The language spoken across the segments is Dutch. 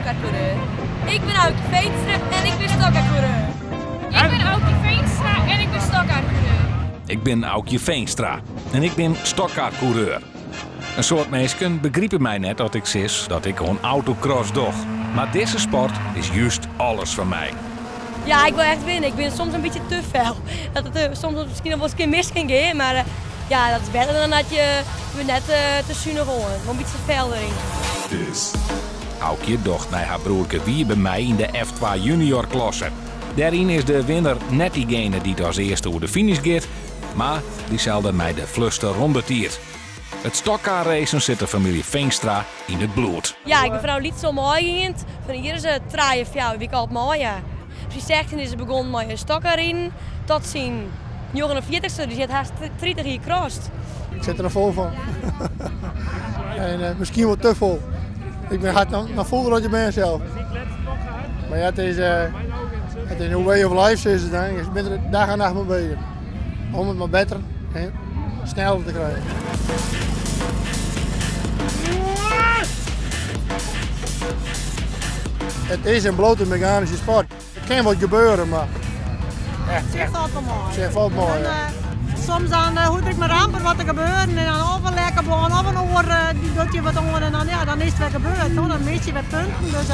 stokkaardcoureur. Ik ben Aukje Veenstra en ik ben stokkaardcoureur. Ik ben Aukje Veenstra en ik ben stokkaardcoureur. Ik ben Aukje Veenstra en ik ben stokkaardcoureur. Een soort mensen begrijpen mij net dat ik sis dat ik gewoon autocross doe. Maar deze sport is juist alles voor mij. Ja, ik wil echt winnen. Ik ben soms een beetje te fel. Dat het soms misschien nog wel eens een keer mis ging gaan, maar ja, dat is beter dan dat je net te zuinig gewoon. Gewoon een beetje fel erin. Aukje docht naar haar broerke Wie bij mij in de F2 junior klasse. Daarin is de winnaar net diegene die als eerste over de finish gaat, maar diezelfde mij de vluste rondetiert. Het stokkaarracen zit de familie Veenstra in het bloed. Ja, ik ben vrouw Liet zo mooi in. Van hier is het traaien of jou, wie ik altijd mooi. Ja. Precies zegt, is ze begonnen met een stokkaarracen tot zijn 49ste, dus je hebt haast 30 hier crossed. Ik zit er vol van. En misschien wel te vol. Ik ben hard naar voren dat je bent zelf. Maar ja, het is een way of life is het. Je bent er dag en nacht mee bezig. Om het maar beter en sneller te krijgen. Het is een blote mechanische sport. Er kan wat gebeuren, maar Het zegt altijd mooi. het zegt wel mooi. Soms dan hoort ik me rampen wat er gebeurt en dan of een lekker baan of een oor die doet je wat onder en dan, ja, dan is het weer gebeurd. Hoor. Dan mis je weer punten. Dus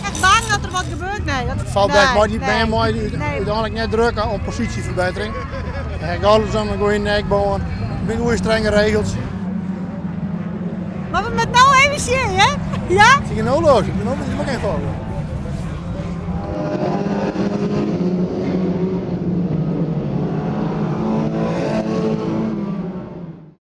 echt bang dat er wat gebeurt. Nee, dat Valt best mooi, die ben mooi uiteindelijk net drukken om positieverbetering. En ik alles aan een goede nekbaan, met goede strenge regels. Maar we met nou even zien, hè? Ja? Zie je nou los? Ik ben ook geen volgen.